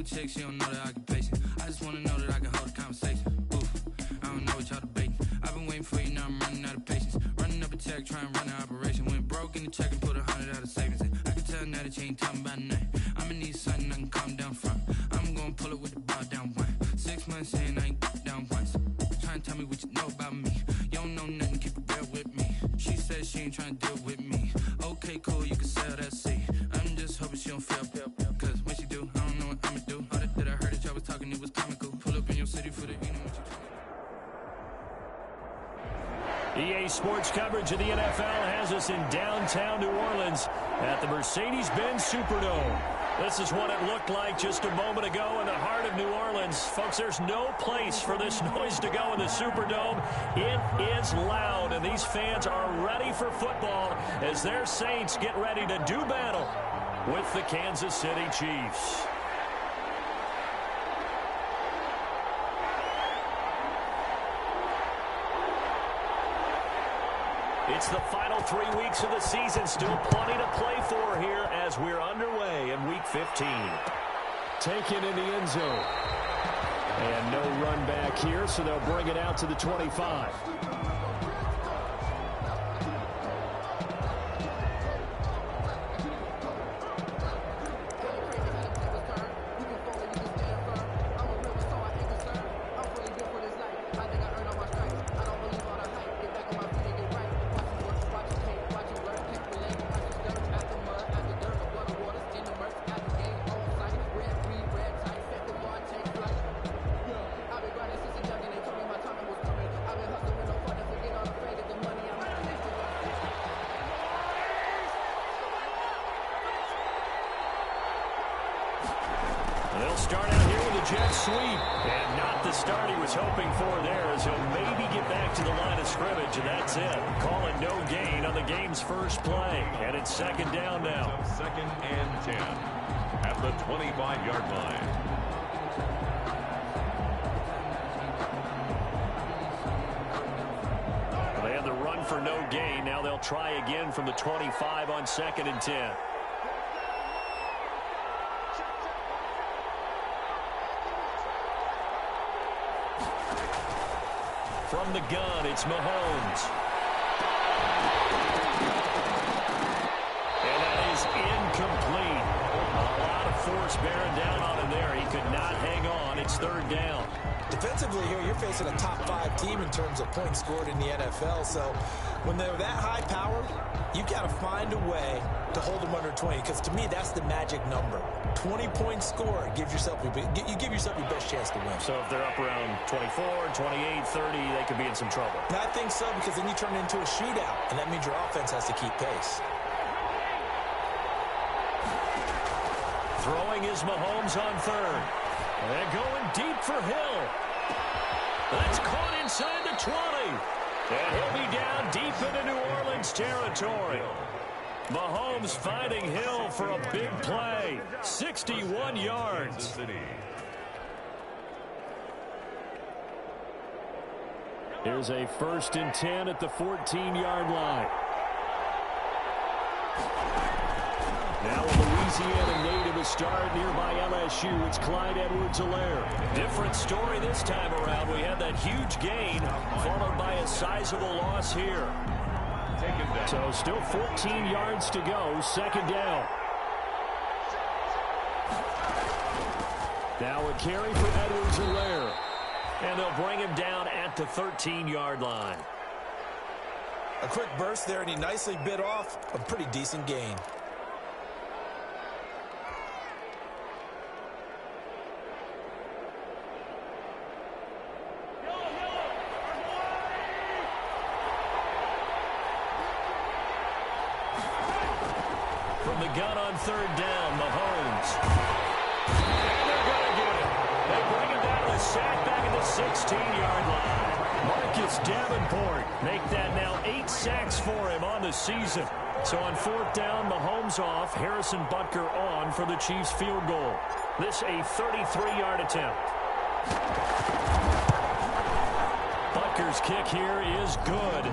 Chick, she don't know the occupation. I just wanna know that I can hold a conversation. Oof, I don't know what y'all debating. I've been waiting for you, now I'm running out of patience. Running up a check, trying to run an operation. Went broke in the check and put 100 out of savings in. I can tell now that you ain't talking about nothing. I'ma need something I can calm down from. I'm gonna pull it with the bar down one. 6 months in, I ain't down once. Trying to tell me what you know about me. You don't know nothing, keep it real with me. She said she ain't trying to deal with me. Okay, cool, you can sell that seat. I'm just hoping she don't feel. Cause when she do, I don't know what I'ma do. All that I heard that y'all was talking, it was comical. Pull up in your city for the, you know what you EA Sports coverage of the NFL has us in downtown New Orleans at the Mercedes-Benz Superdome. This is what it looked like just a moment ago in the heart of New Orleans. Folks, there's no place for this noise to go in the Superdome. It is loud, and these fans are ready for football as their Saints get ready to do battle with the Kansas City Chiefs. It's the final 3 weeks of the season. Still plenty to play for here as we're underway in Week 15. Taken in the end zone. And no run back here, so they'll bring it out to the 25. They'll start out here with a jet sweep. And not the start he was hoping for there, as he'll maybe get back to the line of scrimmage, and that's it. Call it no gain on the game's first play. And it's second down now. Second and 10 at the 25-yard line. They had the run for no gain. Now they'll try again from the 25 on second and 10. From the gun, it's Mahomes. And that is incomplete. A lot of force bearing down on him there. He could not hang on. It's third down. Defensively here, you're facing a top 5 team in terms of points scored in the NFL. So when they're that high powered, you got to find a way to hold them under 20. Because to me, that's the magic number. 20 points scored gives yourself you give yourself your best chance to win. So if they're up around 24, 28, 30, they could be in some trouble. I think so, because then you turn it into a shootout, and that means your offense has to keep pace. Throwing is Mahomes on third. And going deep for Hill. That's caught inside the 20. And he'll be down deep into New Orleans territory. Mahomes finding Hill for a big play. 61 yards. Here's a 1st and 10 at the 14-yard line. Now a Louisiana native is starred nearby LSU. It's Clyde Edwards-Helaire. Different story this time around. We had that huge gain followed by a sizable loss here. So still 14 yards to go. Second down. Now a carry for Edwards-Helaire. And they'll bring him down at the 13-yard line. A quick burst there, and he nicely bit off a pretty decent gain. From the gun on third down, Mahomes. And they're going to get it. They bring him down to the sack back at the 16-yard line. Marcus Davenport make that now 8 sacks for him on the season. So on fourth down, Mahomes off, Harrison Butker on for the Chiefs field goal. This a 33-yard attempt. Kicker's kick here is good.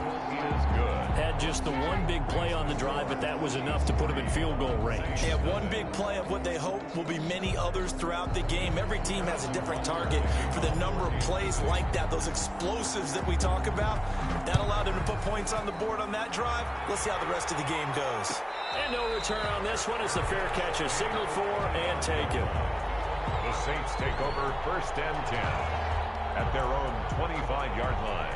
Had just the one big play on the drive, but that was enough to put him in field goal range. Yeah, one big play of what they hope will be many others throughout the game. Every team has a different target for the number of plays like that, those explosives that we talk about. That allowed him to put points on the board on that drive. Let's see how the rest of the game goes. And no return on this one as the fair catch is signaled for and taken. The Saints take over 1st and 10 at their own 25-yard line.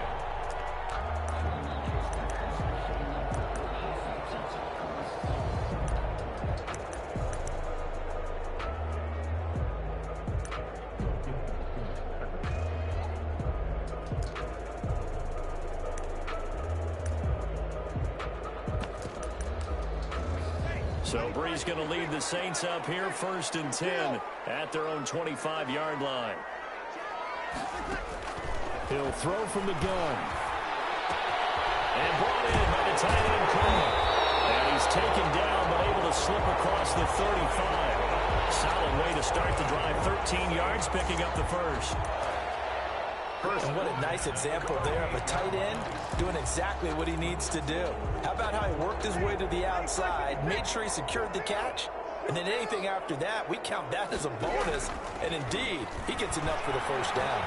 So Bree's going to lead the Saints up here 1st and 10 at their own 25-yard line. He'll throw from the gun. And brought in by the tight end Coleman. And he's taken down but able to slip across the 35. Solid way to start the drive. 13 yards, picking up the first. And what a nice example there of a tight end doing exactly what he needs to do. How about how he worked his way to the outside, made sure he secured the catch, and then anything after that, we count that as a bonus. And indeed, he gets enough for the first down.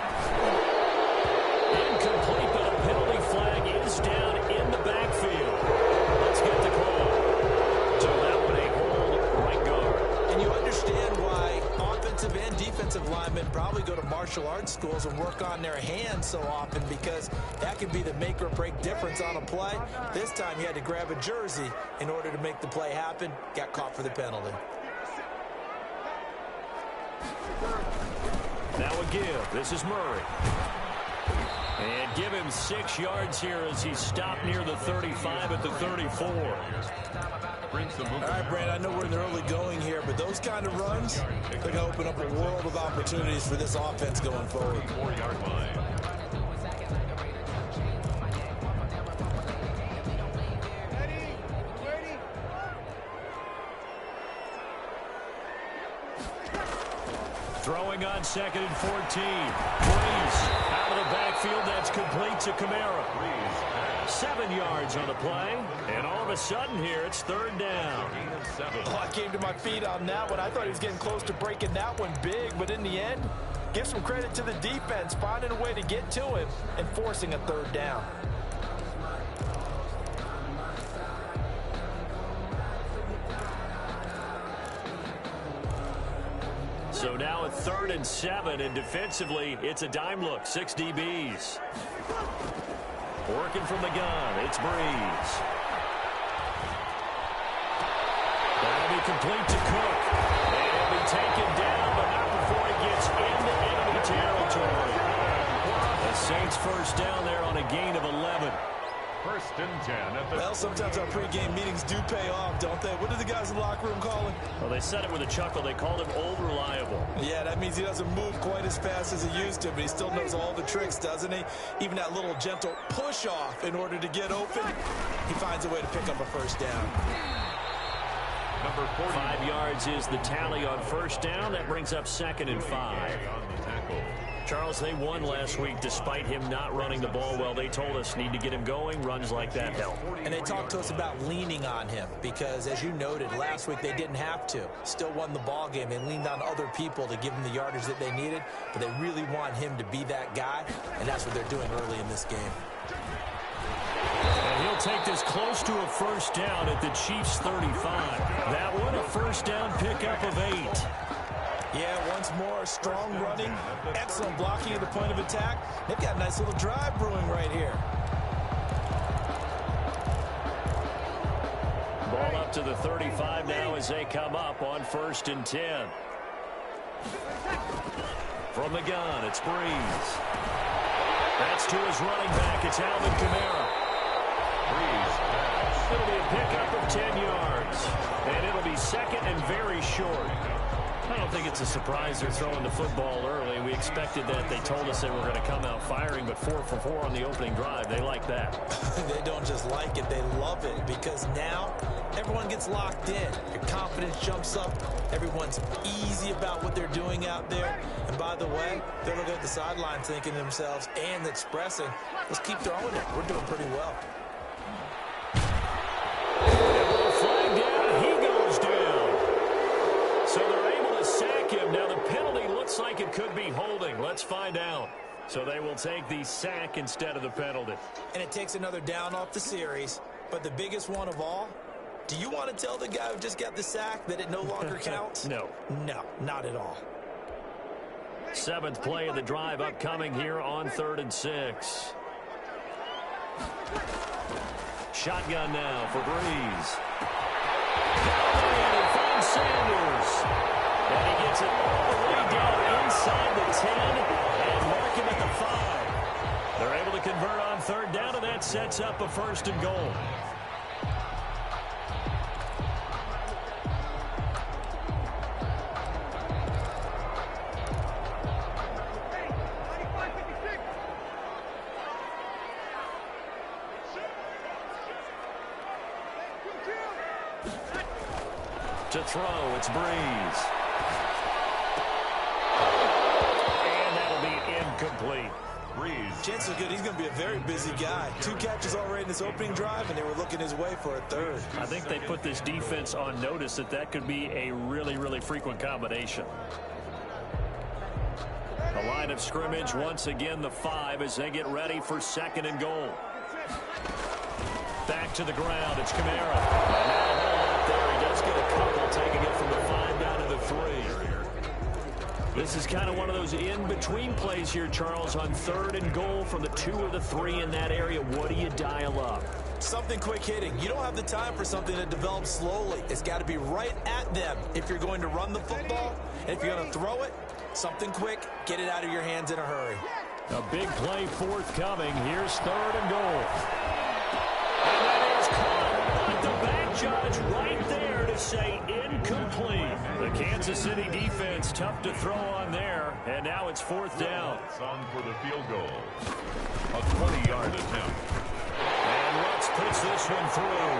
Incomplete, but a penalty flag is down in the backfield. Let's get the call. So that one a hold right guard. And you understand why offensive and defensive linemen probably go to martial arts schools and work on their hands so often, because that can be the make or break difference on a play. This time he had to grab a jersey in order to make the play happen. Got caught for the penalty. Now a give. This is Murray. And give him 6 yards here as he stopped near the 35 at the 34. All right, Brand, I know we're in the early going here, but those kind of runs, they're going to open up a world of opportunities for this offense going forward. 4-yard line. Throwing on 2nd and 14. Breeze out of the backfield. That's complete to Kamara. 7 yards on the play. And all of a sudden here, it's 3rd down. Oh, I came to my feet on that one. I thought he was getting close to breaking that one big, but in the end, give some credit to the defense, finding a way to get to him and forcing a 3rd down. So now a 3rd and 7, and defensively, it's a dime look. 6 DBs. Working from the gun, it's Breeze. That'll be complete to Cook. And he'll be taken down, but not before he gets into enemy territory. The Saints first down there on a gain of 11. 1st and 10 at the... Well, sometimes our pregame meetings do pay off, don't they? What do the guys in the locker room call him? Well, they said it with a chuckle. They called him old reliable. Yeah, that means he doesn't move quite as fast as he used to, but he still knows all the tricks, doesn't he? Even that little gentle push-off in order to get open, he finds a way to pick up a first down. Number 40. 5 yards is the tally on first down. That brings up 2nd and 5. On the tackle. Charles, they won last week despite him not running the ball well. They told us need to get him going. Runs like that help. And they talked to us about leaning on him because, as you noted, last week they didn't have to. Still won the ball game. They leaned on other people to give them the yardage that they needed, but they really want him to be that guy, and that's what they're doing early in this game. And he'll take this close to a first down at the Chiefs' 35. That one, a first down pickup of 8. Yeah, once more, strong running, excellent blocking at the point of attack. They've got a nice little drive brewing right here. Ball up to the 35 now as they come up on 1st and 10. From the gun, it's Breeze. That's to his running back. It's Alvin Kamara. Breeze. It'll be a pickup of 10 yards. And it'll be 2nd and very short. I don't think it's a surprise they're throwing the football early. We expected that. They told us they were going to come out firing, but 4 for 4 on the opening drive. They like that. They don't just like it, they love it, because now everyone gets locked in. Your confidence jumps up. Everyone's easy about what they're doing out there. And by the way, they're looking at the sideline thinking to themselves and expressing, let's keep throwing it. We're doing pretty well. Flag down. He goes down. So they're able to sack him. Now the penalty looks like it could be holding. Let's find out. So they will take the sack instead of the penalty. And it takes another down off the series. But the biggest one of all, do you want to tell the guy who just got the sack that it no longer counts? No. No, not at all. 7th play of the drive upcoming here on 3rd and 6. Shotgun now for Breeze. And he finds Sanders. And he gets it all the way down inside the 10 and mark him at the 5. They're able to convert on 3rd down, and that sets up a 1st and goal. To throw, it's Breeze. And that'll be incomplete. Breeze. Chances are good he's going to be a very busy guy. 2 catches already in this opening drive, and they were looking his way for a 3rd. I think they put this defense on notice that could be a really, really frequent combination. The line of scrimmage, once again, the 5 as they get ready for 2nd and goal. Back to the ground, it's Kamara. And now a hole out there. He does get a couple, taking it from the 5 down to the 3. This is kind of one of those in-between plays here, Charles, on 3rd and goal from the 2 or the 3 in that area. What do you dial up? Something quick hitting. You don't have the time for something that develops slowly. It's got to be right at them if you're going to run the football. And if you're going to throw it, something quick, get it out of your hands in a hurry. A big play forthcoming. Here's 3rd and goal. And that is caught, but the back judge right there to say incomplete. The Kansas City defense tough to throw on there, and now it's 4th down. It's on for the field goal. A 20-yard attempt. And Lutz puts this one through.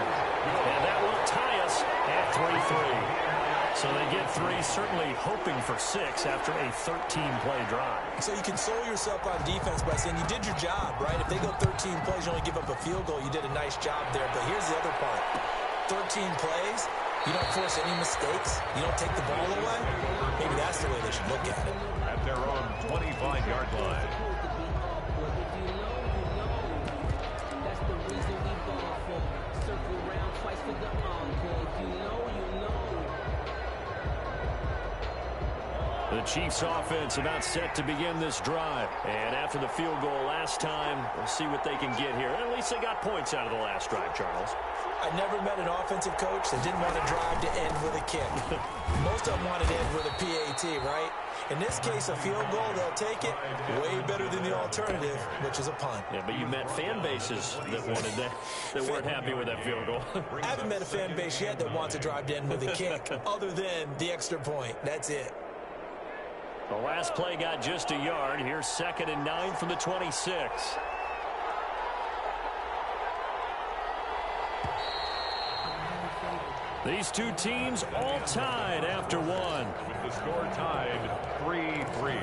And that will tie us at 3-3. So they get 3, certainly hoping for 6 after a 13-play drive. So you console yourself on defense by saying you did your job, right? If they go 13 plays, you only give up a field goal, you did a nice job there. But here's the other part. 13 plays, you don't force any mistakes, you don't take the ball away. Maybe that's the way they should look at it. At their own 25-yard line. The Chiefs offense about set to begin this drive. And after the field goal last time, we'll see what they can get here. At least they got points out of the last drive, Charles. I never met an offensive coach that didn't want to drive to end with a kick. Most of them wanted to end with a PAT, right? In this case, a field goal, they'll take it. Way better than the alternative, which is a punt. Yeah, but you met fan bases that wanted that weren't happy with that field goal. I haven't met a fan base yet that wants to drive to end with a kick, other than the extra point. That's it. The last play got just a yard. Here's 2nd and 9 from the 26. These two teams all tied after one. With the score tied 3-3.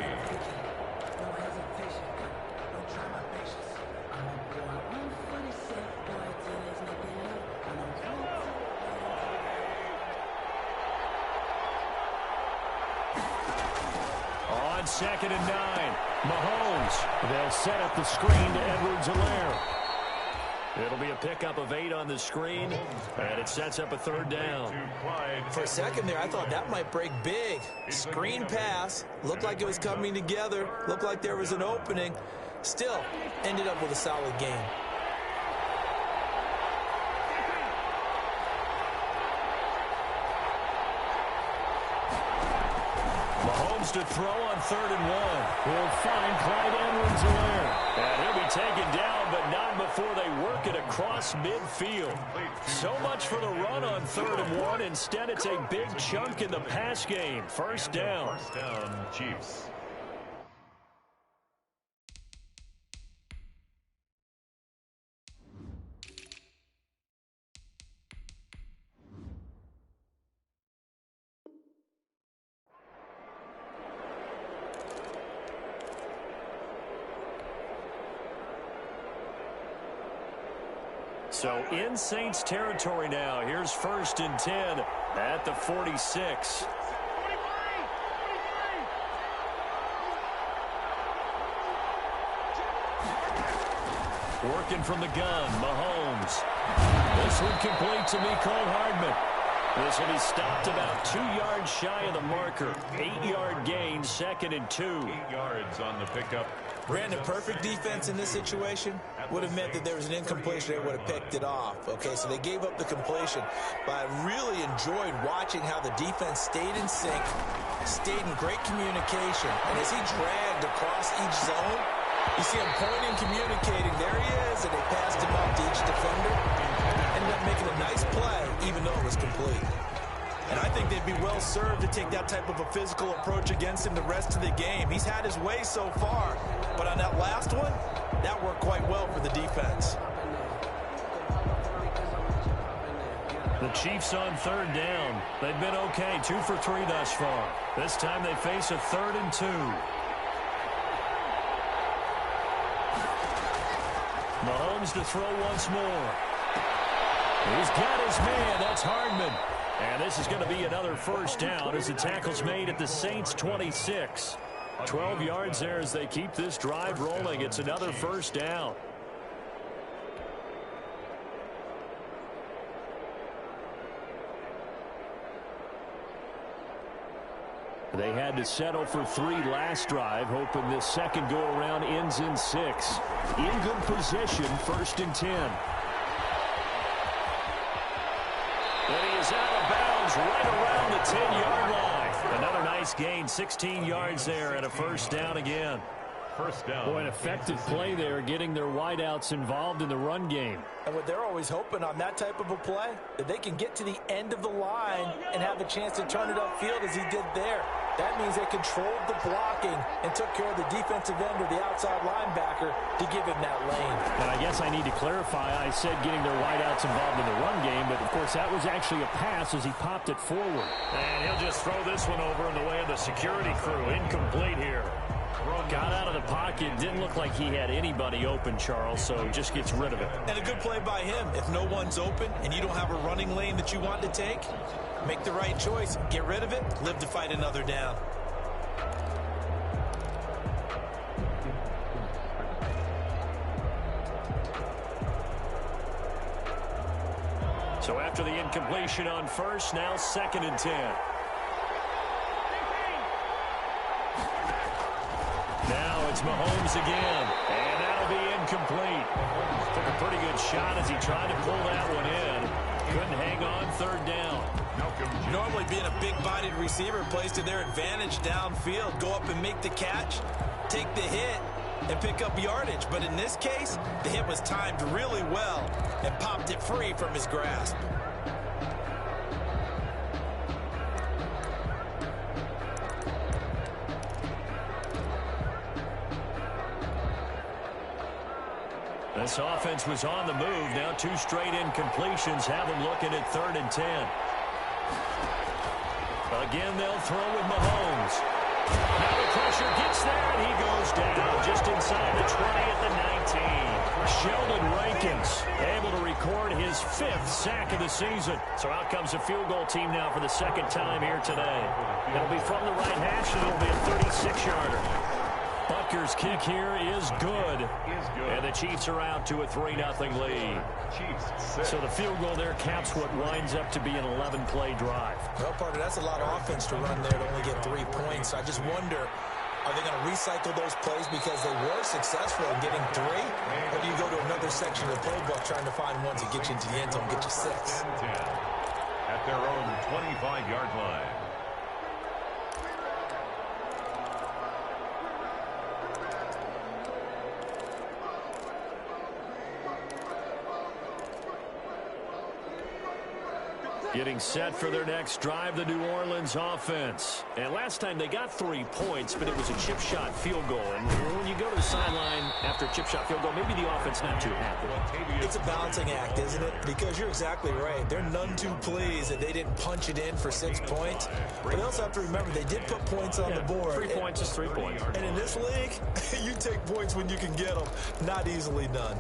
On 2nd and 9, Mahomes. They'll set up the screen to Edwards-Helaire. It'll be a pickup of 8 on the screen, and it sets up a 3rd down. For a second there, I thought that might break big. Screen pass, looked like it was coming together, looked like there was an opening. Still, ended up with a solid game. Mahomes to throw on 3rd and 1. He'll find Clyde Edwards-Helaire. And he'll be taken down, but not before they work it across midfield. So much for the run on 3rd and 1. Instead, it's a big chunk in the pass game. 1st down. 1st down, Chiefs. So in Saints territory now. Here's 1st and 10 at the 46. Working from the gun, Mahomes. This one complete to Mecole Hardman. This will be stopped about 2 yards shy of the marker. 8-yard gain, 2nd and 2. 8 yards on the pickup. Brandon, perfect defense in this situation would have meant that there was an incompletion. They would have picked it off. Okay, so they gave up the completion. But I really enjoyed watching how the defense stayed in sync, stayed in great communication. And as he dragged across each zone, you see him pointing, communicating. There he is, and they passed him off to each defender. Ended up making a nice play, even though it was complete. And I think they'd be well served to take that type of a physical approach against him the rest of the game. He's had his way so far, but on that last one, that worked quite well for the defense. The Chiefs on 3rd down. They've been okay, 2 for 3 thus far. This time they face a 3rd and 2. Mahomes to throw once more. He's got his man. That's Hardman. And this is going to be another 1st down as the tackle's made at the Saints' 26. 12 yards there as they keep this drive rolling. It's another 1st down. They had to settle for 3 last drive, hoping this second go-around ends in 6. In good position, 1st and 10. And he is out of bounds right around the 10-yard line. Another nice gain, 16 yards there and a 1st down again. 1st down. Boy, an effective play there, getting their wideouts involved in the run game. And what they're always hoping on that type of a play, that they can get to the end of the line and have a chance to turn it upfield as he did there. That means they controlled the blocking and took care of the defensive end or the outside linebacker to give him that lane. And I guess I need to clarify, I said getting their wideouts involved in the run game, but of course that was actually a pass as he popped it forward. And he'll just throw this one over in the way of the security crew. Incomplete here. Got out of the pocket. Didn't look like he had anybody open, Charles, so just gets rid of it. And a good play by him. If no one's open and you don't have a running lane that you want to take, make the right choice. Get rid of it. Live to fight another down. So after the incompletion on 1st, now 2nd and 10. Now it's Mahomes again, and that'll be incomplete. Took a pretty good shot as he tried to pull that one in. Couldn't hang on, 3rd down. Normally being a big-bodied receiver plays to their advantage downfield. Go up and make the catch, take the hit, and pick up yardage. But in this case, the hit was timed really well and popped it free from his grasp. This offense was on the move. Now 2 straight incompletions have them looking at 3rd and 10. Again, they'll throw with Mahomes. Now the pressure gets there, and he goes down just inside the 20 at the 19. Sheldon Rankins able to record his 5th sack of the season. So out comes the field goal team now for the 2nd time here today. It'll be from the right hash, and it'll be a 36-yarder. Butker's kick here is good. And the Chiefs are out to a 3-0 lead. So the field goal there caps what winds up to be an 11-play drive. Well, partner, that's a lot of offense to run there to only get 3 points. I just wonder, are they going to recycle those plays because they were successful in getting 3? Or do you go to another section of the playbook trying to find ones that get you into the end zone and get you 6? At their own 25-yard line. Getting set for their next drive, the New Orleans offense. And last time they got 3 points, but it was a chip shot field goal. And when you go to the sideline after a chip shot field goal, maybe the offense not too happy. It's a balancing act, isn't it? Because you're exactly right. They're none too pleased that they didn't punch it in for 6 points. But they also have to remember they did put points on the board. 3 points is 3 points. And in this league, you take points when you can get them. Not easily done.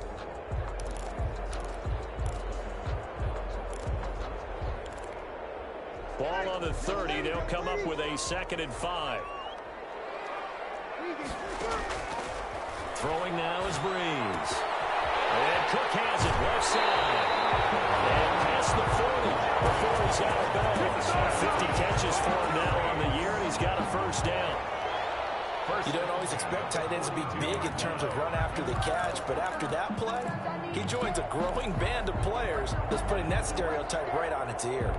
Ball on the 30. They'll come up with a 2nd and 5. Throwing now is Breeze. And Cook has it left side. And past the 40 before he's out of bounds. 50 catches for him now on the year, and he's got a first down. You don't always expect tight ends to be big in terms of run after the catch, but after that play, he joins a growing band of players that's putting that stereotype right on its ear.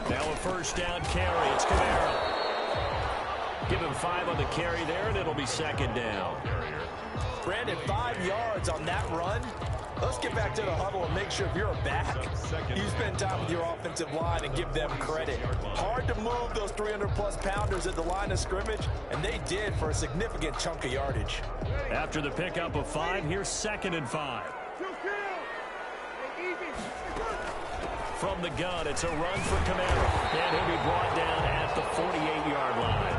Now a first down carry. It's Kamara. Give him 5 on the carry there, and it'll be 2nd down. Brandon, 5 yards on that run. Let's get back to the huddle and make sure if you're a back, you spend time with your offensive line and give them credit. Hard to move those 300-plus pounders at the line of scrimmage, and they did for a significant chunk of yardage. After the pickup of 5, here's 2nd and 5. From the gun, it's a run for Kamara, and he'll be brought down at the 48-yard line.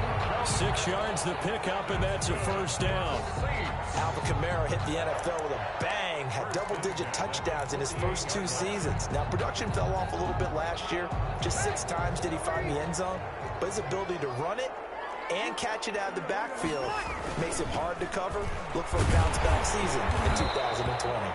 6 yards the pickup, and that's a first down. Alvin Kamara hit the NFL with a bang, had double-digit touchdowns in his first 2 seasons. Now, production fell off a little bit last year. Just 6 times did he find the end zone, but his ability to run it and catch it out of the backfield makes him hard to cover. Look for a bounce-back season in 2020.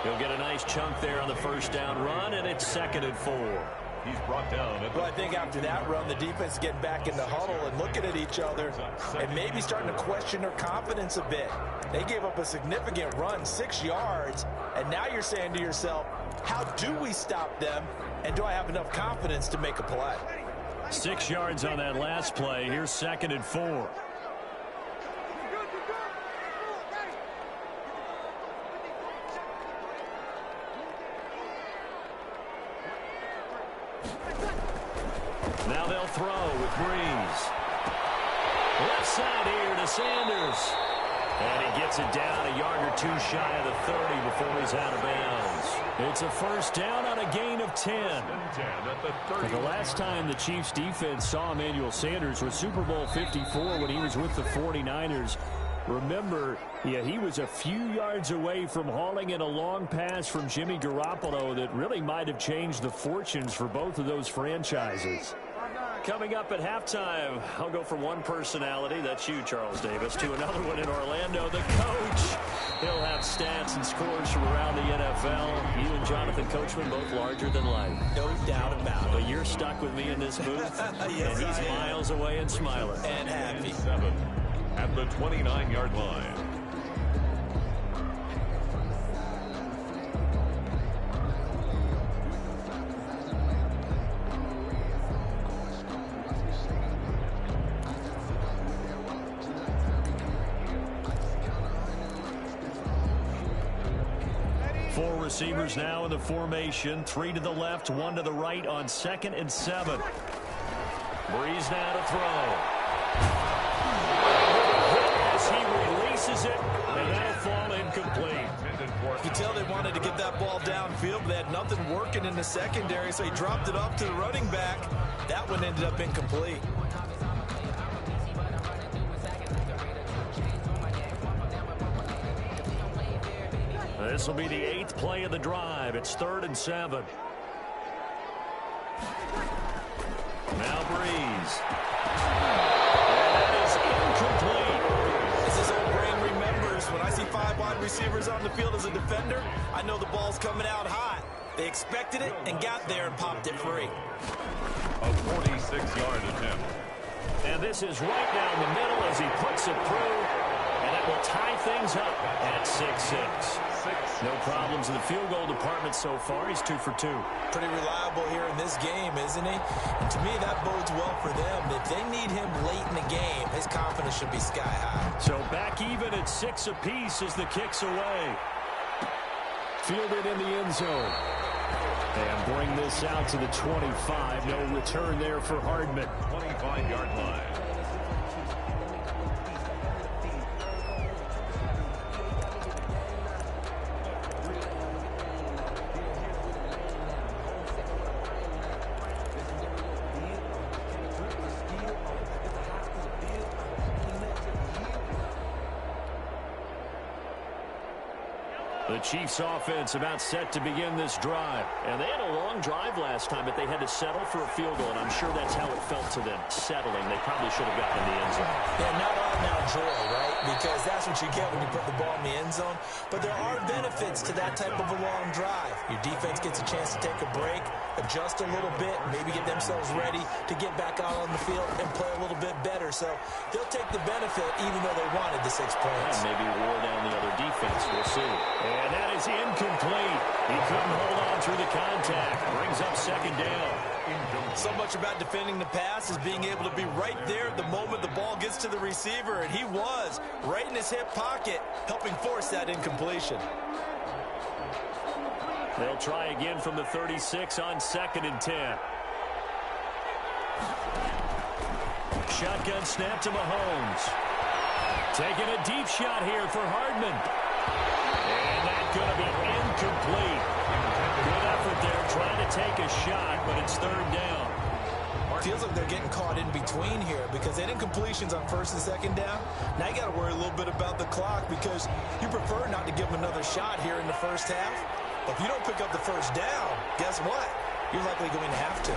He'll get a nice chunk there on the first down run, and it's 2nd and 4. He's brought down. Well, I think after that run, the defense is getting back in the huddle and looking at each other and maybe starting to question their confidence a bit. They gave up a significant run, 6 yards, and now you're saying to yourself, how do we stop them, and do I have enough confidence to make a play? 6 yards on that last play. Here's 2nd and 4. Now they'll throw with Breeze. Left side here to Sanders. And he gets it down a yard or 2 shy of the 30 before he's out of bounds. It's a first down on a gain of 10. But the last time the Chiefs defense saw Emmanuel Sanders was Super Bowl 54 when he was with the 49ers. Remember, he was a few yards away from hauling in a long pass from Jimmy Garoppolo that really might have changed the fortunes for both of those franchises. Coming up at halftime, I'll go from one personality, that's you, Charles Davis, to another one in Orlando, the coach. He'll have stats and scores from around the NFL. You and Jonathan Coachman both larger than life. No doubt about it. But you're stuck with me in this booth, Yes, and he's miles away and smiling. And happy. 7 at the 29-yard line. Four receivers now in the formation. 3 to the left, 1 to the right on 2nd and 7. Breeze now to throw. As he releases it, and that'll fall incomplete. You can tell they wanted to get that ball downfield, but they had nothing working in the secondary, so he dropped it off to the running back. That one ended up incomplete. This will be the 8th play of the drive. It's 3rd and 7. Now Breeze. And that is incomplete. As his old brain remembers, when I see 5 wide receivers on the field as a defender, I know the ball's coming out hot. They expected it and got there and popped it free. A 46-yard attempt. And this is right down the middle as he puts it through. And it will tie things up at 6-6. No problems in the field goal department so far. He's 2 for 2. Pretty reliable here in this game, isn't he? And to me, that bodes well for them. If they need him late in the game, his confidence should be sky high. So back even at 6 apiece as the kick's away. Fielded in the end zone. And bring this out to the 25. No return there for Hardman. 25-yard line. The Chiefs offense about set to begin this drive. And they had a long drive last time, but they had to settle for a field goal, and I'm sure that's how it felt to them, settling. They probably should have gotten in the end zone. Yeah, not all now joy, right? Because that's what you get when you put the ball in the end zone. But there are benefits to that type of a long drive. Your defense gets a chance to take a break, adjust a little bit, maybe get themselves ready to get back out on the field and play a little bit better. So they'll take the benefit even though they wanted the 6 points. And maybe wore down the other defense. We'll see. And that is incomplete. He couldn't hold on through the contact. Brings up second down. So much about defending the pass is being able to be right there at the moment the ball gets to the receiver, and he was right in his hip pocket, helping force that incompletion. They'll try again from the 36 on 2nd and 10. Shotgun snap to Mahomes. Taking a deep shot here for Hardman. And that's going to be incomplete. Good effort there trying to take a shot, but it's 3rd down. Feels like they're getting caught in between here because they did incompletions on 1st and 2nd down. Now you got to worry a little bit about the clock because you prefer not to give them another shot here in the first half. But if you don't pick up the 1st down, guess what? You're likely going to have to.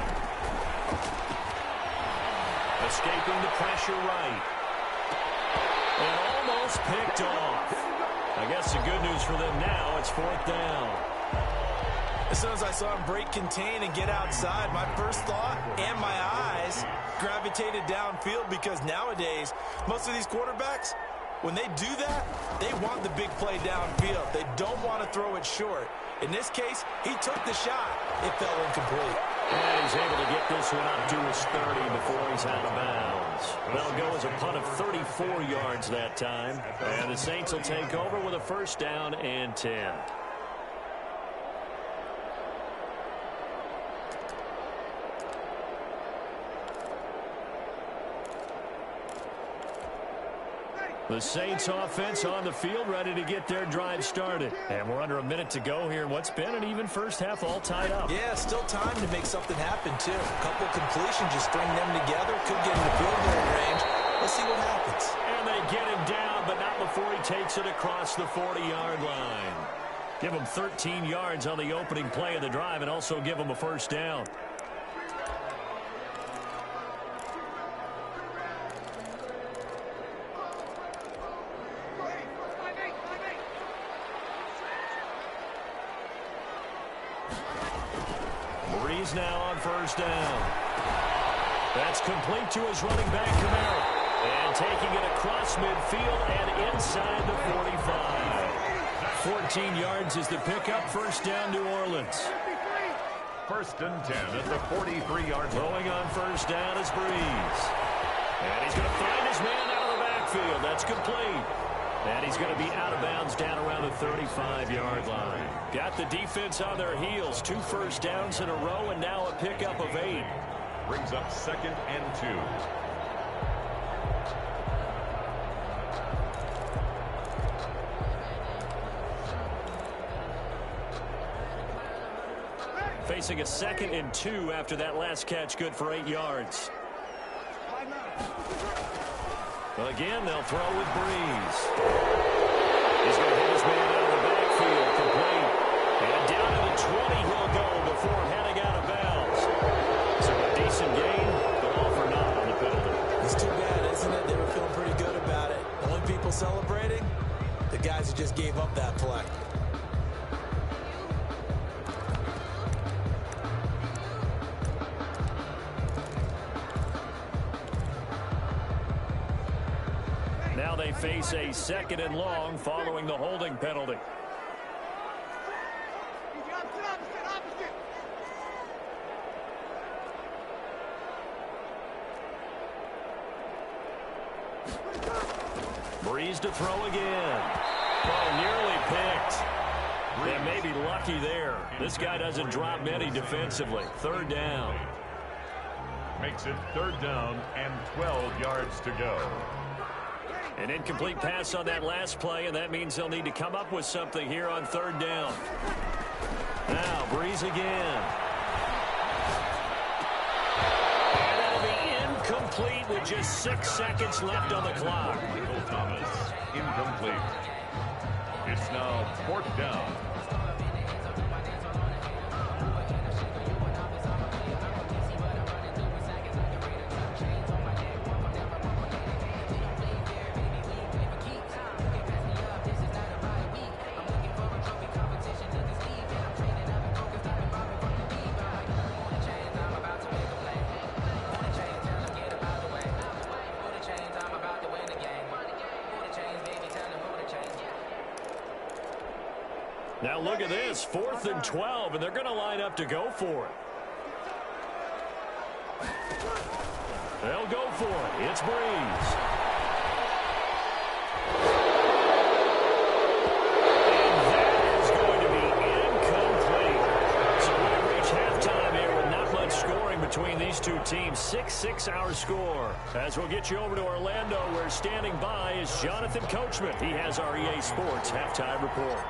Escaping the pressure right. And almost picked off. I guess the good news for them now, it's 4th down. As soon as I saw him break contain and get outside, my first thought and my eyes gravitated downfield because nowadays, most of these quarterbacks, when they do that, they want the big play downfield. They don't want to throw it short. In this case, he took the shot. It fell incomplete. And he's able to get this one up to his 30 before he's out of bounds. That'll go as a punt of 34 yards that time. And the Saints will take over with a 1st down and 10. The Saints offense on the field ready to get their drive started. And we're under a minute to go here in what's been an even first half all tied up. Yeah, still time to make something happen, too. A couple completions, just string them together. Could get in the field goal range. Let's see what happens. And they get him down, but not before he takes it across the 40-yard line. Give him 13 yards on the opening play of the drive and also give him a 1st down. Breeze now on 1st down. That's complete to his running back, Kamara. And taking it across midfield and inside the 45. 14 yards is the pickup. 1st down, New Orleans. 1st and 10 at the 43-yard line. Throwing on 1st down is Breeze. And he's going to find his man out of the backfield. That's complete. And he's going to be out of bounds down around the 35-yard line. Got the defense on their heels. 2 1st downs in a row and now a pickup of 8. Brings up 2nd and 2. Facing a 2nd and 2 after that last catch, good for 8 yards. Again, they'll throw with Breeze. He's going to hit his man out of the backfield, complete. And down to the 20 he'll go before heading out of bounds. So a decent gain, but all for naught on the penalty. It's too bad, isn't it? They were feeling pretty good about it. The only people celebrating, the guys who just gave up that play. Now they face a 2nd and long following the holding penalty. Breeze to throw again. Oh, nearly picked. They may be lucky there. This guy doesn't drop many defensively. 3rd down. Makes it 3rd down and 12 yards to go. An incomplete pass on that last play, and that means they'll need to come up with something here on 3rd down. Now, Breeze again. And that'll be incomplete with just 6 seconds left on the clock. Michael Thomas, incomplete. It's now 4th down. Now look at this, 4th and 12, and they're going to line up to go for it. They'll go for it. It's Breeze. And that is going to be incomplete. So we reach halftime here with not much scoring between these two teams. 6-6 our score. As we'll get you over to Orlando, where standing by is Jonathan Coachman. He has our EA Sports halftime report.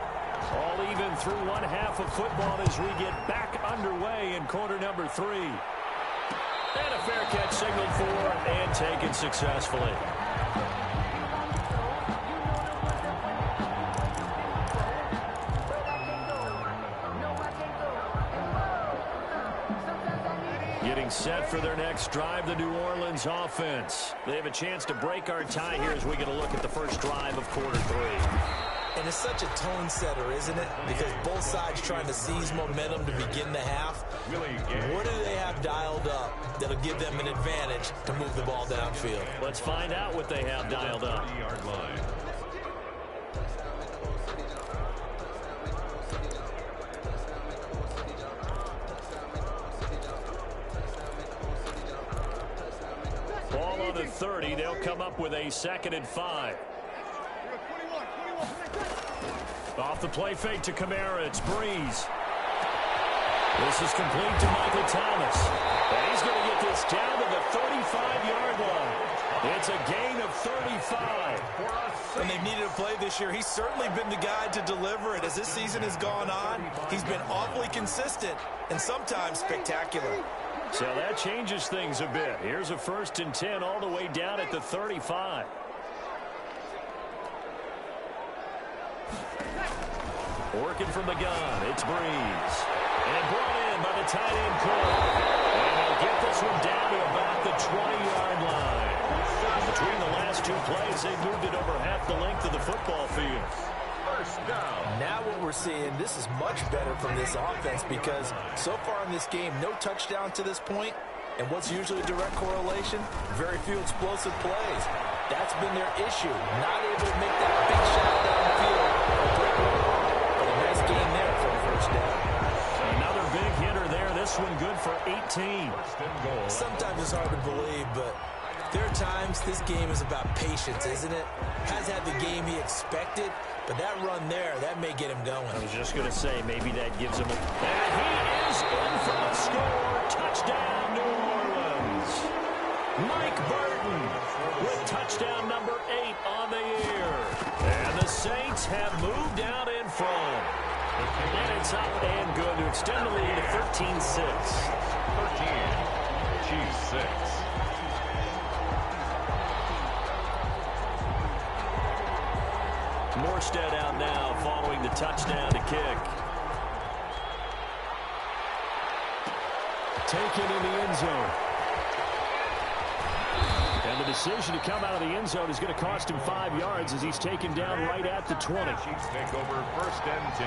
All even through one half of football as we get back underway in quarter number 3. And a fair catch signaled for and taken successfully. Getting set for their next drive, the New Orleans offense. They have a chance to break our tie here as we get a look at the first drive of quarter 3. And it's such a tone setter, isn't it? Because both sides trying to seize momentum to begin the half. What do they have dialed up that'll give them an advantage to move the ball downfield? Let's find out what they have dialed up. Ball on the 30. They'll come up with a 2nd and 5. Off the play fake to Kamara, it's Breeze. This is complete to Michael Thomas. And he's going to get this down to the 35-yard line. It's a gain of 35. When they've needed a play this year, he's certainly been the guy to deliver it. As this season has gone on, he's been awfully consistent and sometimes spectacular. So that changes things a bit. Here's a 1st and 10 all the way down at the 35. Working from the gun, it's Breeze. And brought in by the tight end Cole. And they'll get this one down to about the 20-yard line. And between the last two plays, they've moved it over half the length of the football field. First down. Now what we're seeing, this is much better from this offense because so far in this game, no touchdown to this point. And what's usually a direct correlation? Very few explosive plays. That's been their issue. Not able to make that big shot downfield. But a nice gain there for a first down. Another big hitter there. This one good for 18. Sometimes it's hard to believe, but there are times this game is about patience, isn't it? Has had the game he expected, but that run there, that may get him going. I was just going to say, maybe that gives him a... And he is in for the score. Touchdown, New Orleans. Mike Burton with touchdown number 8 on the year. And the Saints have moved out in front. And it's up and good to extend the lead to 13-6. 13. Chiefs 6. Morstead out now following the touchdown to kick. Taken in the end zone. And the decision to come out of the end zone is going to cost him 5 yards as he's taken down right at the 20. Chiefs take over 1st and 10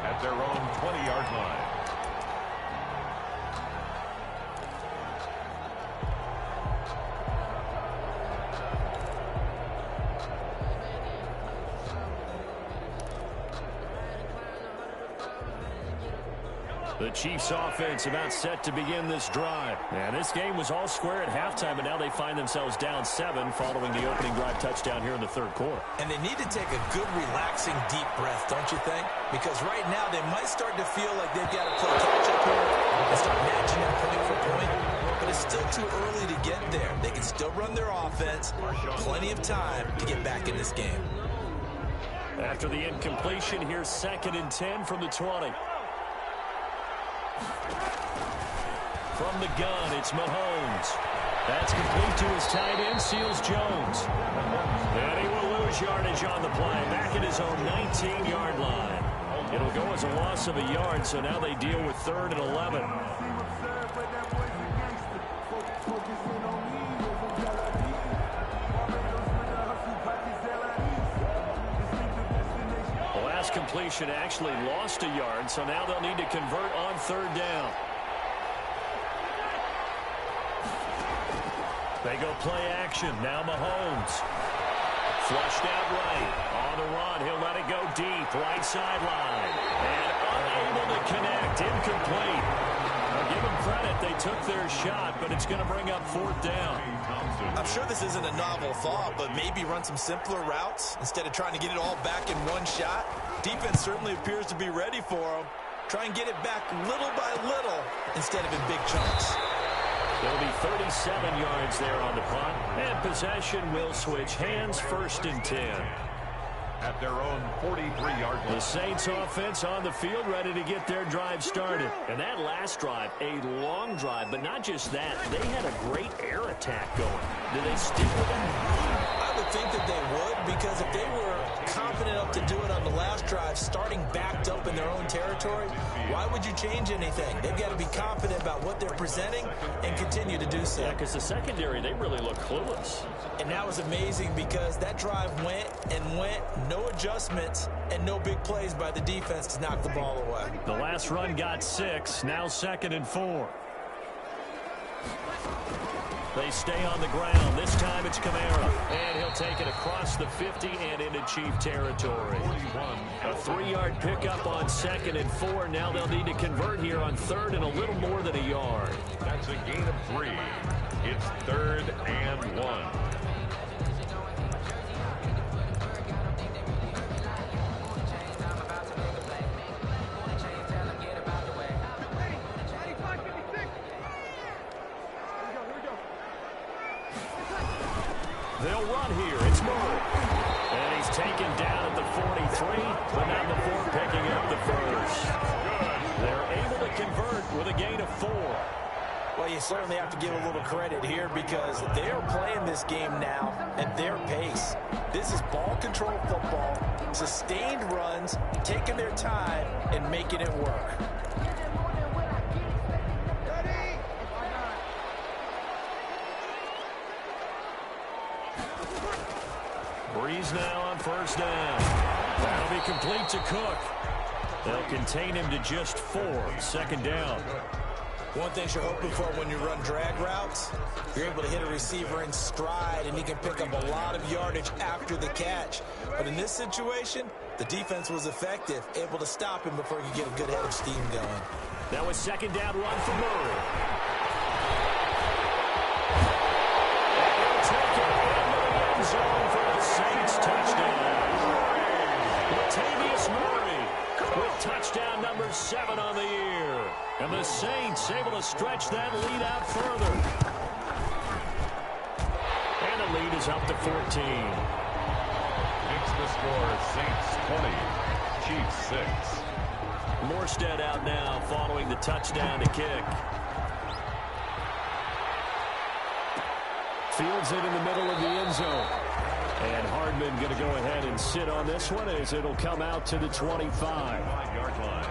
at their own 20-yard line. The Chiefs offense about set to begin this drive. And this game was all square at halftime, but now they find themselves down 7 following the opening drive touchdown here in the 3rd quarter. And they need to take a good, relaxing, deep breath, don't you think? Because right now they might start to feel like they've got to play catch-up here and start matching them point for point. But it's still too early to get there. They can still run their offense. Plenty of time to get back in this game. After the incompletion, here's 2nd and 10 from the 20. From the gun, it's Mahomes. That's complete to his tight end, Seals Jones. And he will lose yardage on the play, back at his own 19-yard line. It'll go as a loss of a yard, so now they deal with 3rd and 11. The last completion actually lost a yard, so now they'll need to convert on 3rd down. They go play action. Now Mahomes. Flushed out right. On the run. He'll let it go deep. Right sideline. And unable to connect. Incomplete. Now give them credit. They took their shot, but it's going to bring up 4th down. I'm sure this isn't a novel thought, but maybe run some simpler routes instead of trying to get it all back in one shot. Defense certainly appears to be ready for them. Try and get it back little by little instead of in big chunks. It'll be 37 yards there on the punt. And possession will switch hands, 1st and 10. At their own 43-yard line. The Saints offense on the field, ready to get their drive started. And that last drive, a long drive, but not just that. They had a great air attack going. Do they stick with it? I would think that they would, because if they were confident enough to do it on the last drive, starting backed up in their own territory, why would you change anything? They've got to be confident about what they're presenting and continue to do so. Yeah, because the secondary, they really look clueless. And that was amazing because that drive went and went, no adjustments, and no big plays by the defense to knock the ball away. The last run got 6, now 2nd and 4. They stay on the ground. This time it's Kamara. And he'll take it across the 50 and into Chief territory. A 3-yard pickup on 2nd and 4. Now they'll need to convert here on 3rd and a little more than a yard. That's a gain of 3. It's 3rd and 1. They'll run here. It's Murray. And he's taken down at the 43, but not before picking up the 1st. They're able to convert with a gain of 4. Well, you certainly have to give a little credit here because they're playing this game now at their pace. This is ball control football, sustained runs, taking their time and making it work. Breeze now on 1st down. That'll be complete to Cook. They'll contain him to just 4. 2nd down. One thing you're hoping for when you run drag routes, you're able to hit a receiver in stride and he can pick up a lot of yardage after the catch. But in this situation, the defense was effective, able to stop him before he could get a good head of steam going. That was 2nd down run for Murray. Zone for the Saints touchdown. Latavius Murray with touchdown number 7 on the year. And the Saints able to stretch that lead out further. And the lead is up to 14. It's the score, Saints 20, Chiefs 6. Morstead out now following the touchdown to kick. Fields it in the middle of the end zone. And Hardman going to go ahead and sit on this one as it'll come out to the 25-yard line.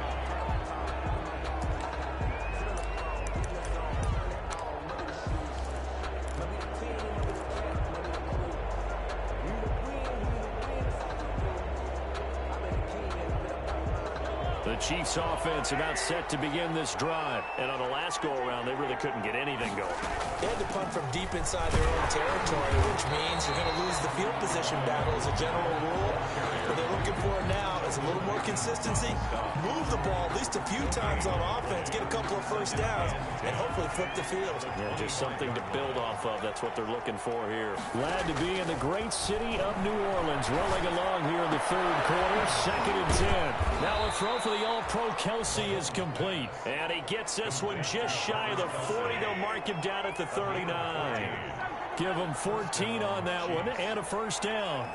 The Chiefs offense about set to begin this drive. And on the last go-around, they really couldn't get anything going. They had to punt from deep inside their own territory, which means you're going to lose the field position battle as a general rule. What they're looking for now is a little more consistency, move the ball at least a few times on offense, get a couple of 1st downs, and hopefully flip the field. Yeah, just something to build off of. That's what they're looking for here. Glad to be in the great city of New Orleans, rolling along here in the 3rd quarter, 2nd and 10. Now a throw for the All-Pro Kelsey is complete. And he gets this one just shy of the 40. They'll mark him down at the 39. Give him 14 on that one and a 1st down.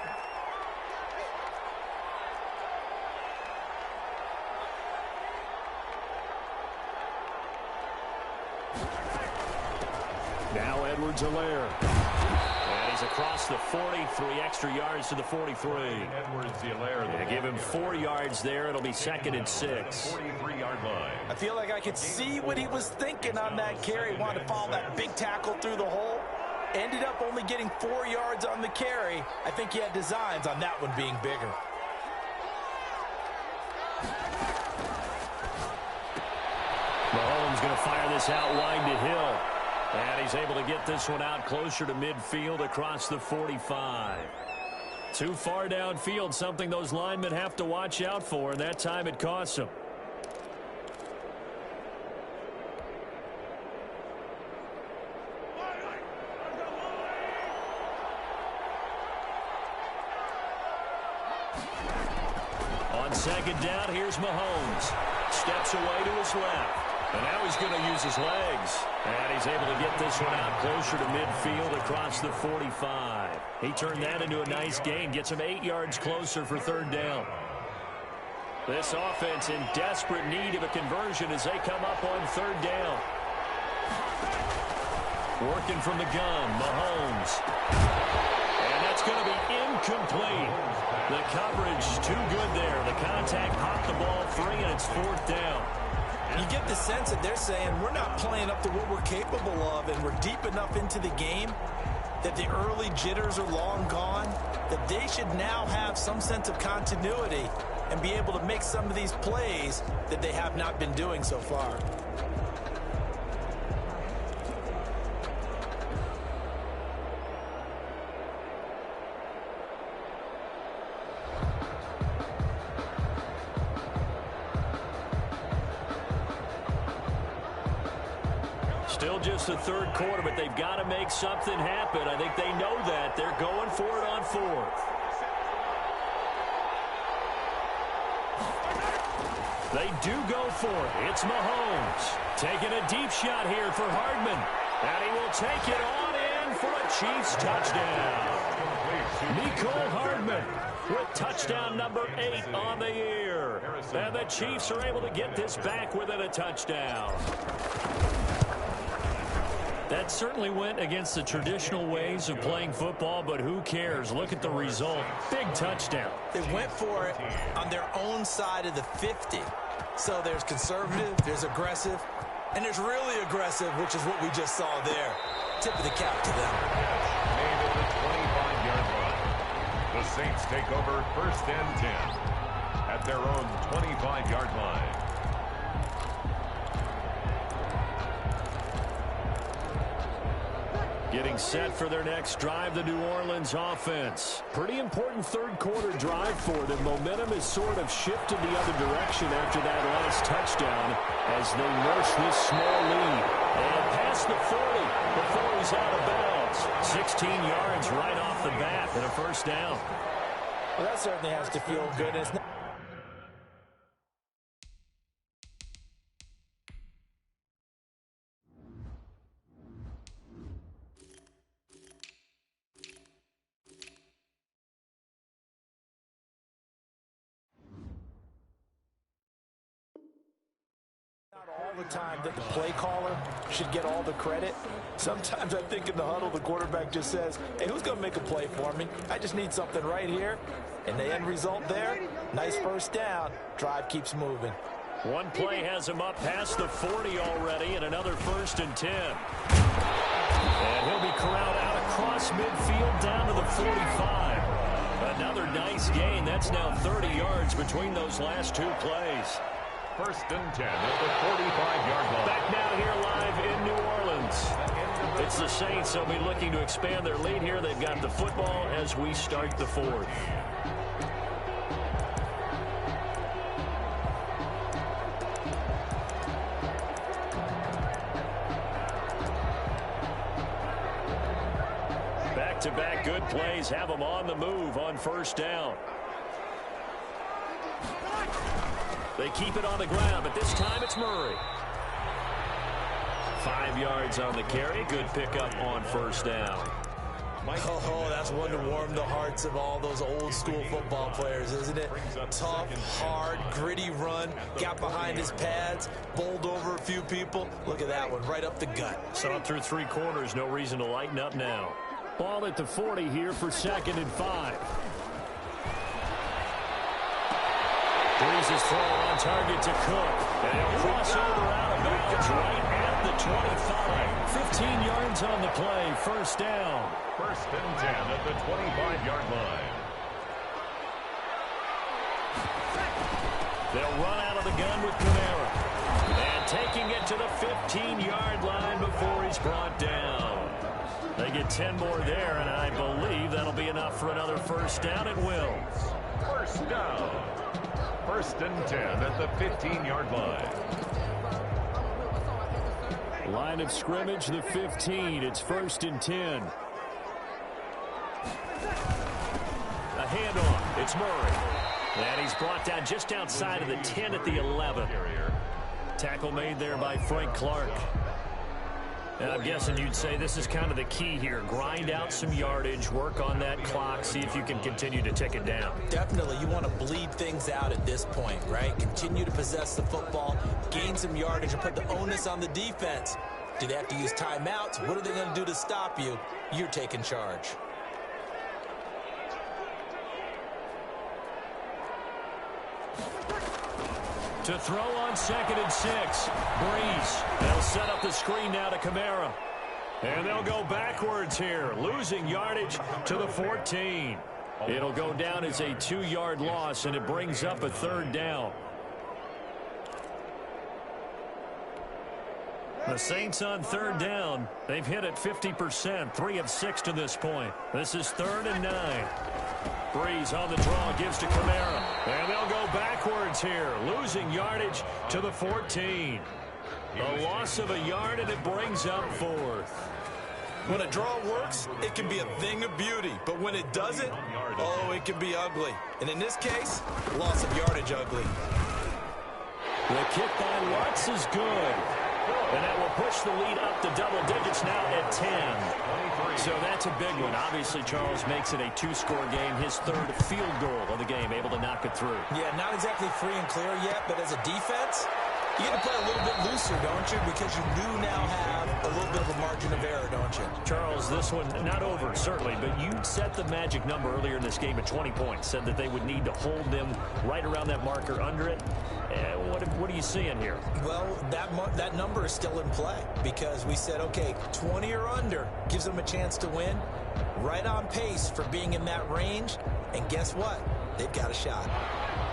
Now Edwards-Helaire. And he's across the 40, 3 extra yards to the 43. Edwards-Helaire. Give him 4 yards there. It'll be 2nd and 6. 43-yard line. I feel like I could see what he was thinking on that carry. He wanted to follow that big tackle through the hole. Ended up only getting 4 yards on the carry. I think he had designs on that one being bigger. Mahomes going to fire this out wide to Hill. And he's able to get this one out closer to midfield across the 45. Too far downfield, something those linemen have to watch out for, and that time it costs them. On 2nd down, here's Mahomes. Steps away to his left. And now he's going to use his legs. And he's able to get this one out closer to midfield across the 45. He turned that into a nice gain. Gets him 8 yards closer for 3rd down. This offense in desperate need of a conversion as they come up on 3rd down. Working from the gun, Mahomes. And that's going to be incomplete. The coverage too good there. The contact popped the ball free, and it's 4th down. You get the sense that they're saying we're not playing up to what we're capable of, and we're deep enough into the game that the early jitters are long gone, that they should now have some sense of continuity and be able to make some of these plays that they have not been doing so far. Still just the 3rd quarter, but they've got to make something happen. I think they know that. They're going for it on 4th. They do go for it. It's Mahomes. Taking a deep shot here for Hardman. And he will take it on in for a Chiefs touchdown. Mecole Hardman with touchdown number 8 on the year. And the Chiefs are able to get this back within a touchdown. That certainly went against the traditional ways of playing football, but who cares? Look at the result. Big touchdown. They went for it on their own side of the 50. So there's conservative, there's aggressive, and there's really aggressive, which is what we just saw there. Tip of the cap to them. Made at the 25-yard line. The Saints take over 1st and 10 at their own 25-yard line. Getting set for their next drive, the New Orleans offense. Pretty important 3rd quarter drive for them. Momentum has sort of shifted the other direction after that last touchdown as they nurse this small lead. And past the 40 before he's out of bounds. 16 yards right off the bat and a 1st down. Well, that certainly has to feel good. It's not all the time that the play caller should get all the credit. Sometimes I think in the huddle, the quarterback just says, hey, who's going to make a play for me? I just need something right here. And the end result there, nice 1st down. Drive keeps moving. One play has him up past the 40 already, and another 1st and 10. And he'll be corralled out across midfield down to the 45. Another nice gain. That's now 30 yards between those last 2 plays. 1st and 10 at the 45-yard line. Back now here live in New Orleans. It's the Saints. They'll be looking to expand their lead here. They've got the football as we start the 4th. Back-to-back good plays have them on the move on 1st down. They keep it on the ground, but this time it's Murray. 5 yards on the carry. Good pickup on 1st down. Oh, that's one to warm the hearts of all those old school football players, isn't it? Tough, hard, gritty run, got behind his pads, bowled over a few people. Look at that one, right up the gut. So up through 3 quarters, no reason to lighten up now. Ball at the 40 here for 2nd and 5. Breeze's throw on target to Cook. And he'll cross over out of bounds right at the 25. 15 yards on the play. First down. 1st and 10 at the 25-yard line. They'll run out of the gun with Kamara. And taking it to the 15-yard line before he's brought down. They get 10 more there, and I believe that'll be enough for another first down. It will. First down. 1st and 10 at the 15-yard line. Line of scrimmage, the 15. It's 1st and 10. A handoff. It's Murray. And he's brought down just outside of the 10 at the 11. Tackle made there by Frank Clark. And I'm guessing you'd say this is kind of the key here. Grind out some yardage, work on that clock, see if you can continue to tick it down. Definitely, you want to bleed things out at this point, right? Continue to possess the football, gain some yardage, and put the onus on the defense. Do they have to use timeouts? What are they going to do to stop you? You're taking charge. To throw on 2nd and 6. Breeze. They'll set up the screen now to Kamara. And they'll go backwards here, losing yardage to the 14. It'll go down as a 2-yard loss, and it brings up a 3rd down. The Saints on 3rd down. They've hit it 50%, 3 of 6 to this point. This is 3rd and 9. Breeze on the draw, gives to Kamara. And they'll go backwards here, losing yardage to the 14. A loss of a yard, and it brings up 4th. When a draw works, it can be a thing of beauty. But when it doesn't, oh, it can be ugly. And in this case, loss of yardage ugly. The kick by Lutz is good. And that will push the lead up to double digits now at 10. So that's a big one. Obviously, Charles makes it a 2-score game. His 3rd field goal of the game, able to knock it through. Yeah, not exactly free and clear yet, but as a defense, you got to play a little bit looser, don't you? Because you do now have a little bit of a margin of error, don't you? Charles, this one not over, certainly, but you set the magic number earlier in this game at 20 points. Said that they would need to hold them right around that marker under it. What are you seeing here? Well, that number is still in play because we said, okay, 20 or under gives them a chance to win. Right on pace for being in that range. And guess what? They've got a shot.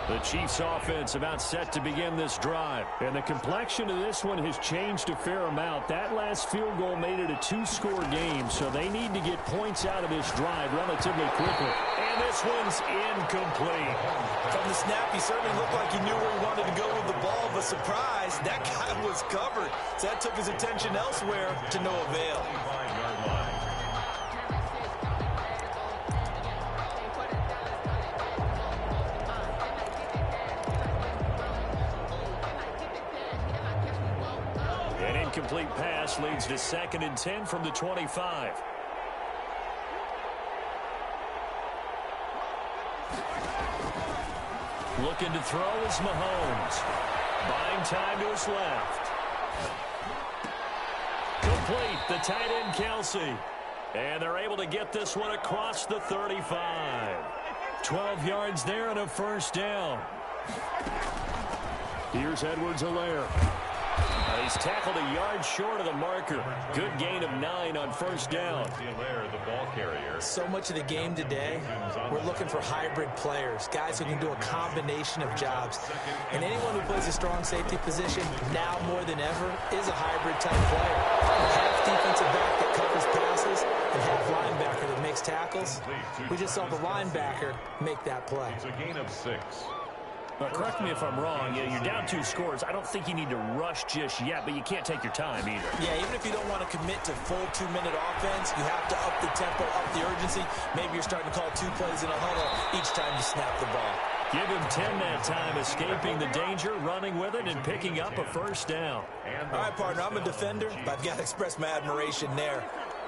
The Chiefs offense about set to begin this drive. And the complexion of this one has changed a fair amount. That last field goal made it a 2-score game, so they need to get points out of this drive relatively quickly. And this one's incomplete. From the snap, he certainly looked like he knew where he wanted to go with the ball, but surprise, that guy was covered. So that took his attention elsewhere to no avail. Complete pass leads to 2nd and 10 from the 25. Looking to throw is Mahomes. Buying time to his left. Complete, the tight end Kelsey. And they're able to get this one across the 35. 12 yards there and a first down. Here's Edwards-Helaire. He's tackled a yard short of the marker. Good gain of 9 on first down. The ball carrier. So much of the game today, we're looking for hybrid players, guys who can do a combination of jobs. And anyone who plays a strong safety position, now more than ever, is a hybrid type player. Half defensive back that covers passes and half linebacker that makes tackles. We just saw the linebacker make that play. It's a gain of 6. Correct me if I'm wrong. You're down 2 scores. I don't think you need to rush just yet, but you can't take your time either. Yeah, even if you don't want to commit to full 2-minute offense, you have to up the tempo, up the urgency. Maybe you're starting to call 2 plays in a huddle each time you snap the ball. Give him 10 that time, escaping the danger, running with it, and picking up a first down. All right, partner, I'm a defender, but I've got to express my admiration there.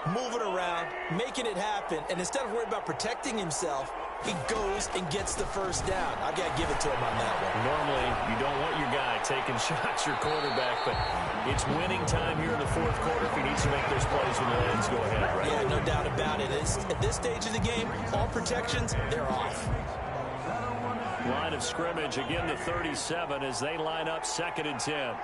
moving around, making it happen, and instead of worrying about protecting himself, he goes and gets the first down. I got to give it to him on that one. Normally, you don't want your guy taking shots, your quarterback, but it's winning time here in the fourth quarter if he needs to make those plays when the Lions go ahead, right? Yeah, no doubt about it. At this stage of the game, all protections, they're off. Line of scrimmage, again the 37 as they line up 2nd and 10.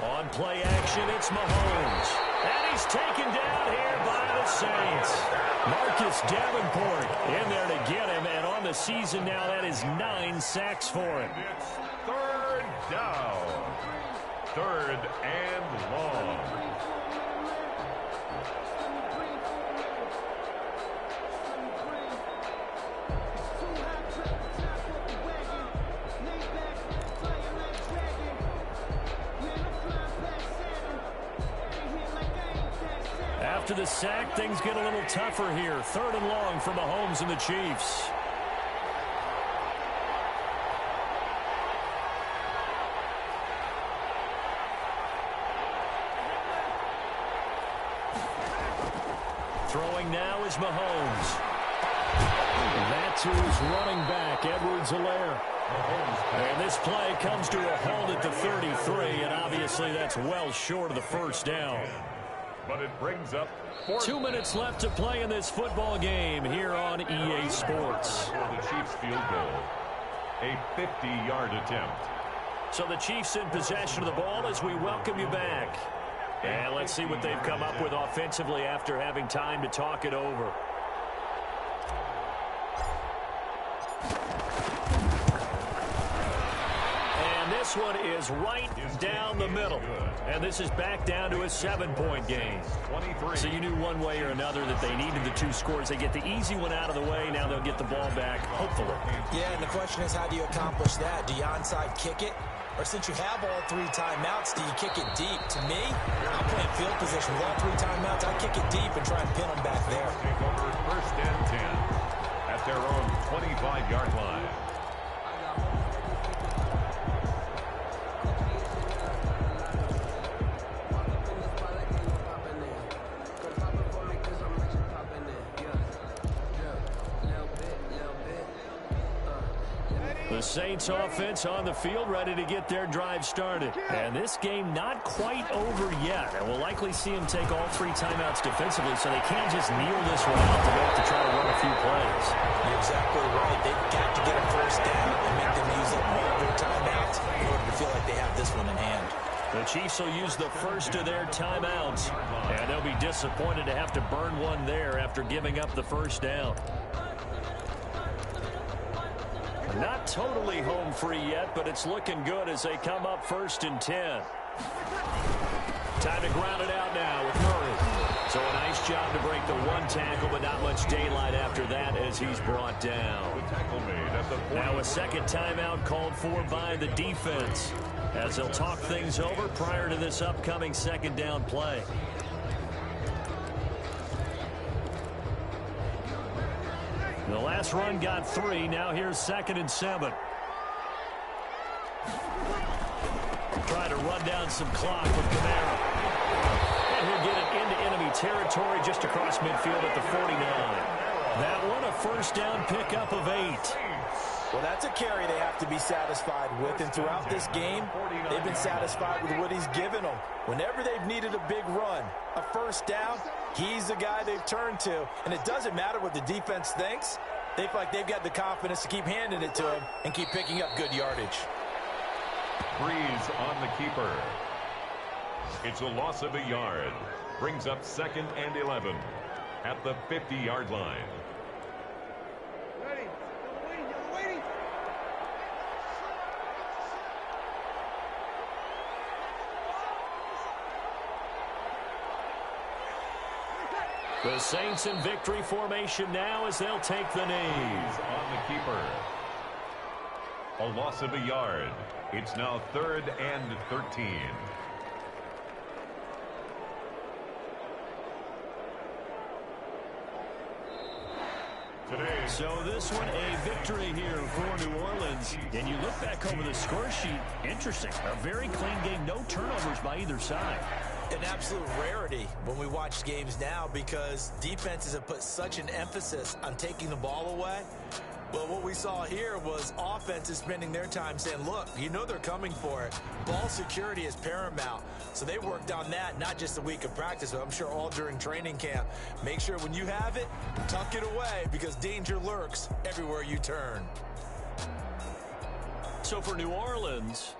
On play action, it's Mahomes. And he's taken down here by the Saints. Marcus Davenport in there to get him. And on the season now, that is 9 sacks for him. It's 3rd down. 3rd and long. After the sack, things get a little tougher here. 3rd and long for Mahomes and the Chiefs. Throwing now is Mahomes. That's who's running back, Edwards-Helaire. And this play comes to a halt at the 33, and obviously that's well short of the first down. But it brings up 2 minutes left to play in this football game here on EA Sports. For the Chiefs field goal, a 50-yard attempt. So the Chiefs in possession of the ball as we welcome you back. And let's see what they've come up with offensively after having time to talk it over. This one is right down the middle. And this is back down to a 7-point game. So you knew one way or another that they needed the 2 scores. They get the easy one out of the way. Now they'll get the ball back, hopefully. Yeah, and the question is, how do you accomplish that? Do you onside kick it? Or since you have all 3 timeouts, do you kick it deep? To me, I'm playing field position. With all 3 timeouts, I kick it deep and try and pin them back there. Take over 1st and 10 at their own 25-yard line. The Saints offense on the field ready to get their drive started. And this game not quite over yet. And we'll likely see them take all 3 timeouts defensively, so they can't just kneel this one out. They have to try to run a few plays. You're exactly right. They've got to get a first down and make them use up all their timeouts in order to feel like they have this one in hand. The Chiefs will use the first of their timeouts. And they'll be disappointed to have to burn one there after giving up the first down. Not totally home free yet, but it's looking good as they come up 1st and 10. Time to ground it out now with Murray. So a nice job to break the 1 tackle, but not much daylight after that as he's brought down. Now a 2nd timeout called for by the defense as they'll talk things over prior to this upcoming 2nd down play. The last run got 3. Now here's 2nd and 7. Try to run down some clock with Kamara. And he'll get it into enemy territory just across midfield at the 49. That one a first down pickup of 8. Well, that's a carry they have to be satisfied with. And throughout this game, they've been satisfied with what he's given them. Whenever they've needed a big run, a first down, he's the guy they've turned to. And it doesn't matter what the defense thinks. They feel like they've got the confidence to keep handing it to him and keep picking up good yardage. Breeze on the keeper. It's a loss of a yard. Brings up 2nd and 11 at the 50-yard line. The Saints in victory formation now as they'll take the knee. On the keeper. A loss of a yard. It's now 3rd and 13. So this one a victory here for New Orleans. And you look back over the score sheet, interesting. A very clean game, no turnovers by either side. An absolute rarity when we watch games now because defenses have put such an emphasis on taking the ball away. Well, what we saw here was offenses spending their time saying, look, you know they're coming for it. Ball security is paramount. So they worked on that, not just a week of practice, but I'm sure all during training camp. Make sure when you have it, tuck it away because danger lurks everywhere you turn. So for New Orleans,